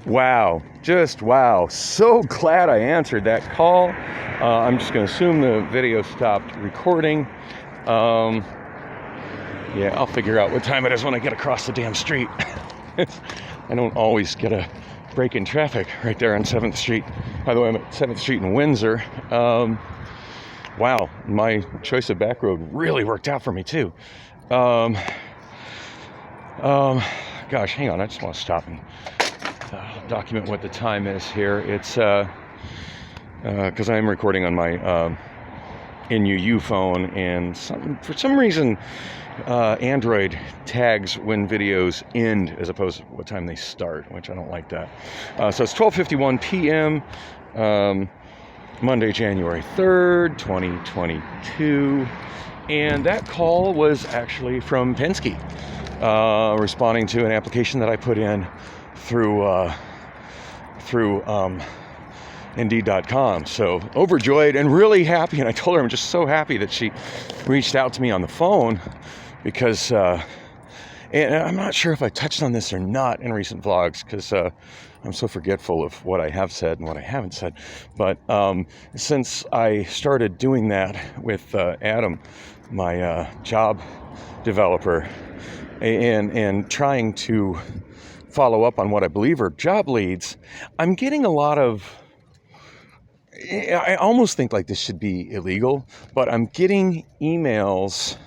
Wow, just wow. So glad I answered that call. I'm just going to assume the video stopped recording. Yeah, I'll figure out what time it is when I get across the damn street. I don't always get a break in traffic right there on 7th Street. By the way, I'm at 7th Street in Windsor. Wow, my choice of back road really worked out for me too. Gosh, hang on, I just want to stop and document what the time is here. It's because I'm recording on my NUU phone, and for some reason Android tags when videos end as opposed to what time they start, which I don't like that. So it's 12:51 p.m. Monday, January 3rd, 2022, and that call was actually from Penske, responding to an application that I put in through Indeed.com. So overjoyed and really happy, and I told her I'm just so happy that she reached out to me on the phone, because and I'm not sure if I touched on this or not in recent vlogs, because I'm so forgetful of what I have said and what I haven't said. But since I started doing that with Adam, my job developer, and trying to follow up on what I believe are job leads, I'm getting a lot of, I almost think like this should be illegal, but I'm getting emails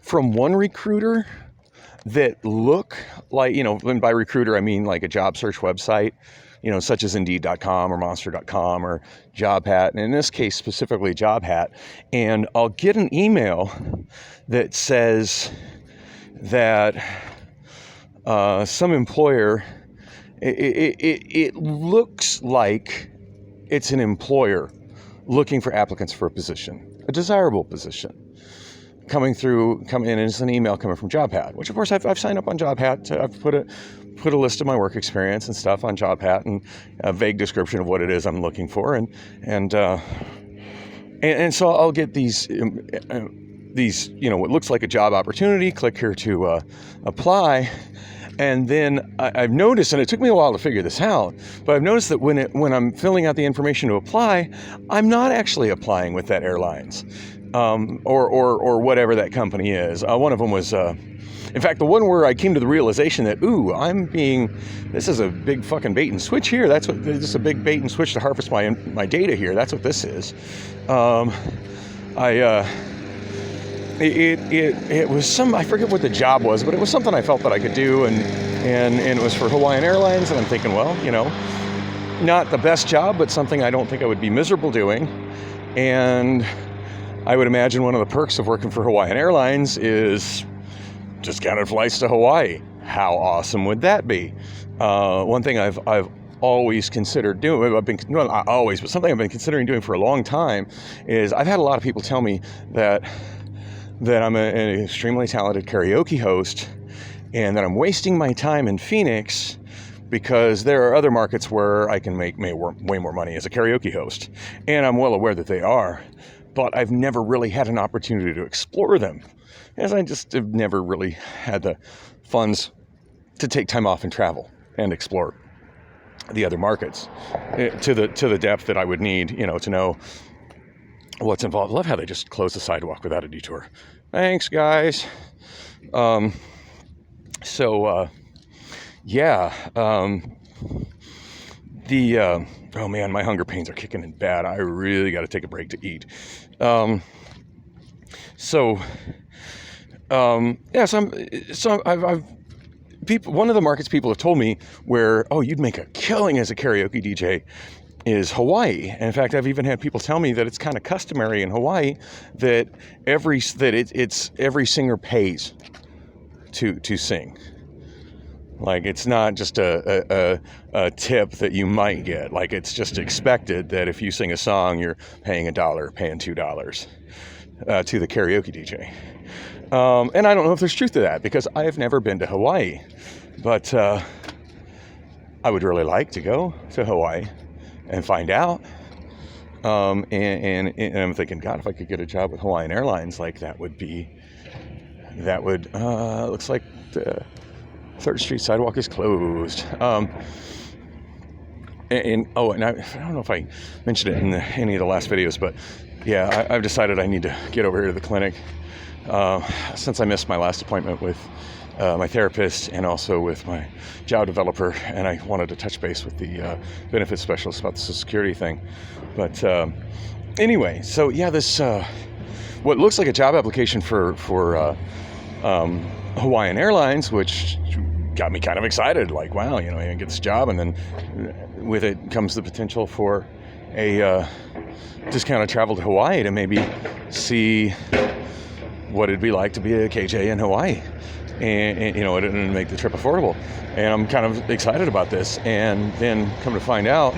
from one recruiter that look like, and by recruiter I mean like a job search website, such as Indeed.com or Monster.com or JobHat, and in this case specifically JobHat, and I'll get an email that says that some employer, it looks like it's an employer looking for applicants for a position, a desirable position, coming in, and it's an email coming from JobHat, which of course I've signed up on JobHat. I've put a list of my work experience and stuff on JobHat, and a vague description of what it is I'm looking for, and so I'll get these what looks like a job opportunity. Click here to apply. And then I've noticed, and it took me a while to figure this out, but I've noticed that when I'm filling out the information to apply, I'm not actually applying with that airlines, or whatever that company is. One of them was, in fact, the one where I came to the realization that, this is a big fucking bait and switch here. This is a big bait and switch to harvest my data here. That's what this is. It was I forget what the job was, but it was something I felt that I could do, and it was for Hawaiian Airlines, and I'm thinking, well, not the best job, but something I don't think I would be miserable doing. And I would imagine one of the perks of working for Hawaiian Airlines is discounted flights to Hawaii. How awesome would that be? One thing I've always considered doing, not always, but something I've been considering doing for a long time, is I've had a lot of people tell me that I'm an extremely talented karaoke host, and that I'm wasting my time in Phoenix because there are other markets where I can make way more money as a karaoke host. And I'm well aware that they are, but I've never really had an opportunity to explore them, as I just have never really had the funds to take time off and travel and explore the other markets to the depth that I would need, to know what's involved. I love how they just close the sidewalk without a detour. Thanks, guys. Oh man, my hunger pains are kicking in bad. I really got to take a break to eat. I've one of the markets people have told me where, you'd make a killing as a karaoke DJ, is Hawaii. And in fact, I've even had people tell me that it's kind of customary in Hawaii that every singer pays to sing. Like, it's not just a tip that you might get. Like, it's just expected that if you sing a song, you're paying $1, paying $2 to the karaoke DJ. And I don't know if there's truth to that, because I have never been to Hawaii, but I would really like to go to Hawaii and find out. And I'm thinking, God, if I could get a job with Hawaiian Airlines, like that would looks like the 3rd Street sidewalk is closed. and I don't know if I mentioned it in any of the last videos, but yeah, I've decided I need to get over here to the clinic since I missed my last appointment with my therapist and also with my job developer, and I wanted to touch base with the benefits specialist about the Social Security thing. But anyway, so yeah, this what looks like a job application for Hawaiian Airlines, which got me kind of excited. Like, wow, you know, I get this job, and then with it comes the potential for a discounted travel to Hawaii to maybe see what it'd be like to be a KJ in Hawaii, and you know, it didn't make the trip affordable. And I'm kind of excited about this, and then come to find out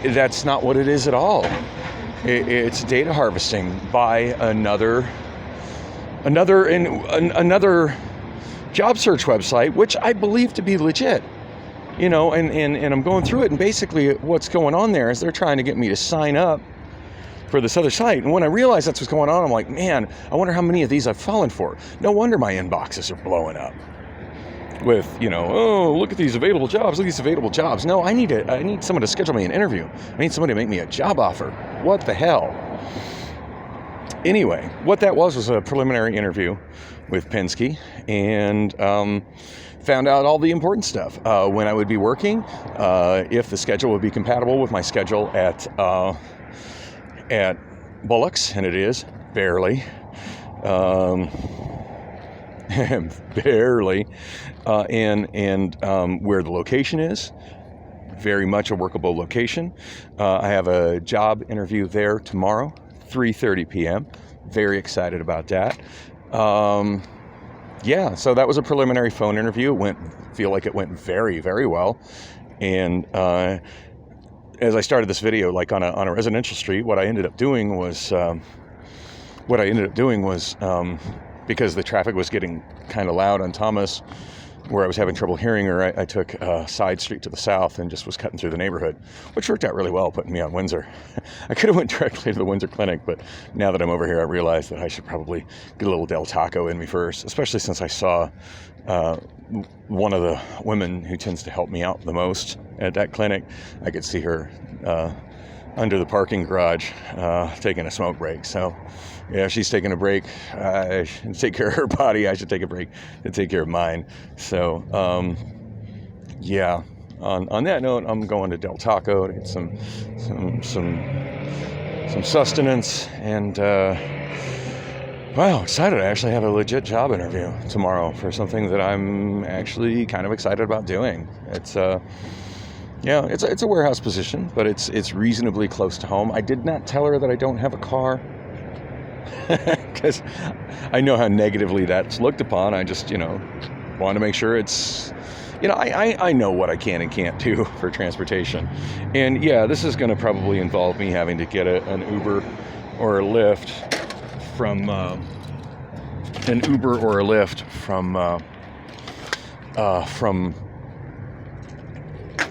that's not what it is at all. It's data harvesting by another job search website, which I believe to be legit. You know, and I'm going through it, and basically what's going on there is they're trying to get me to sign up for this other site. And when I realized that's what's going on, I'm like, man, I wonder how many of these I've fallen for. No wonder my inboxes are blowing up with, you know, oh, look at these available jobs, look at these available jobs. No, I need someone to schedule me an interview. I need somebody to make me a job offer. What the hell? Anyway, what that was a preliminary interview with Penske, and found out all the important stuff. When I would be working, if the schedule would be compatible with my schedule at Bullock's, and it is, barely. Barely. And where the location is, very much a workable location. I have a job interview there tomorrow, 3:30 p.m. Very excited about that. Yeah, so that was a preliminary phone interview. Feel like it went very, very well. And as I started this video, like on a residential street, what I ended up doing was because the traffic was getting kind of loud on Thomas, where I was having trouble hearing her, I took a side street to the south and just was cutting through the neighborhood, which worked out really well, putting me on Windsor. I could have went directly to the Windsor Clinic, but now that I'm over here, I realized that I should probably get a little Del Taco in me first, especially since I saw one of the women who tends to help me out the most at that clinic. I could see her under the parking garage taking a smoke break. So yeah, if she's taking a break, I should take care of her body. I should take a break to take care of mine. So yeah, on that note, I'm going to Del Taco to get some sustenance, and wow, excited. I actually have a legit job interview tomorrow for something that I'm actually kind of excited about doing. It's yeah, it's a warehouse position, but it's reasonably close to home. I did not tell her that I don't have a car, because I know how negatively that's looked upon. I just, you know, want to make sure it's, you know, I know what I can and can't do for transportation. And yeah, this is going to probably involve me having to get an Uber or a Lyft from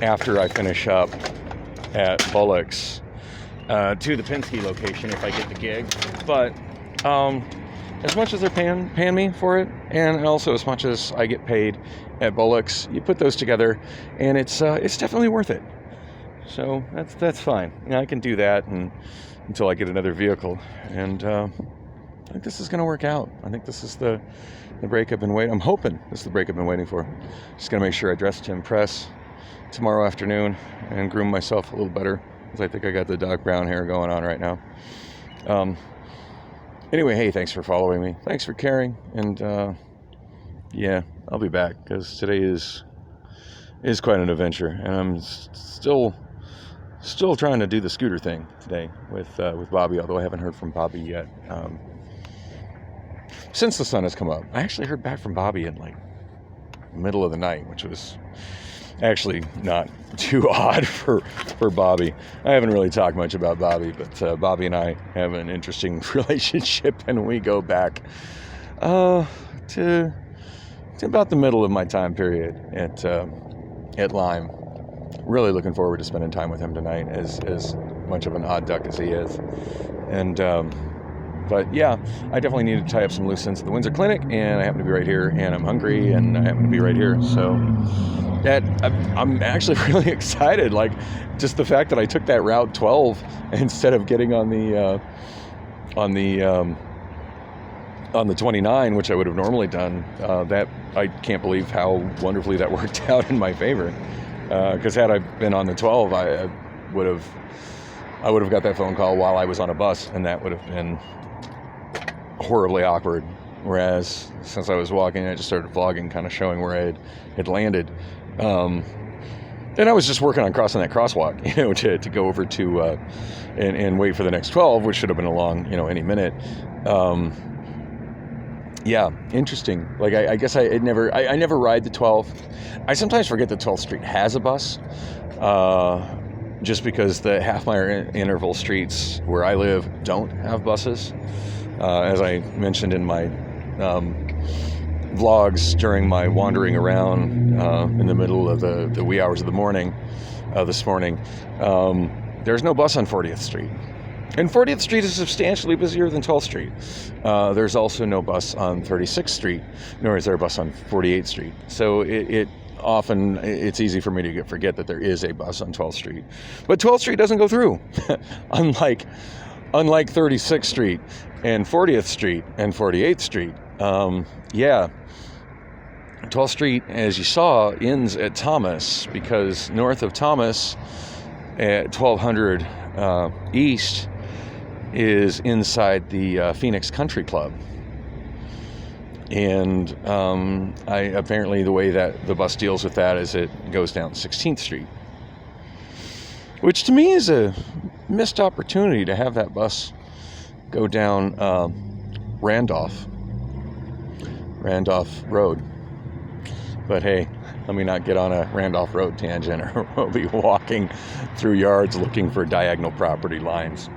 after I finish up at Bullock's to the Penske location if I get the gig. But as much as they're paying me for it, and also as much as I get paid at Bullock's, you put those together, and it's definitely worth it. So that's fine. You know, I can do that until I get another vehicle, and I think this is going to work out. I think this is the break I've been waiting. I'm hoping this is the break I've been waiting for. Just going to make sure I dress to impress tomorrow afternoon and groom myself a little better, because I think I got the dark brown hair going on right now. Anyway, hey, thanks for following me. Thanks for caring. And yeah, I'll be back, because today is quite an adventure, and I'm still trying to do the scooter thing today with Bobby, although I haven't heard from Bobby yet. Since the sun has come up, I actually heard back from Bobby in like middle of the night, which was actually not too odd for Bobby. I haven't really talked much about Bobby, but Bobby and I have an interesting relationship, and we go back to about the middle of my time period at Lime. Really looking forward to spending time with him tonight, as much of an odd duck as he is. And but yeah, I definitely need to tie up some loose ends at the Windsor Clinic, and I happen to be right here, and I'm hungry, and I happen to be right here, so that I'm actually really excited. Like, just the fact that I took that Route 12 instead of getting on the 29, which I would have normally done. That I can't believe how wonderfly that worked out in my favor. Because had I been on the 12, I would have got that phone call while I was on a bus, and that would have been horribly awkward. Whereas since I was walking, I just started vlogging, kind of showing where I had landed. And I was just working on crossing that crosswalk, to go over to and wait for the next 12, which should have been along, any minute. Yeah, interesting. Like, I guess I never ride the 12. I sometimes forget that 12th Street has a bus, just because the half-mile interval streets where I live don't have buses. As I mentioned in my vlogs during my wandering around in the middle of the wee hours of the morning this morning, there's no bus on 40th Street. And 40th Street is substantially busier than 12th Street. There's also no bus on 36th Street, nor is there a bus on 48th Street. So it's easy for me to forget that there is a bus on 12th Street. But 12th Street doesn't go through, unlike 36th Street and 40th Street and 48th Street. 12th Street, as you saw, ends at Thomas, because north of Thomas at 1200 East is inside the Phoenix Country Club. And apparently the way that the bus deals with that is it goes down 16th Street, which to me is a missed opportunity to have that bus go down Randolph Road. But hey, let me not get on a Randolph Road tangent, or we'll be walking through yards looking for diagonal property lines.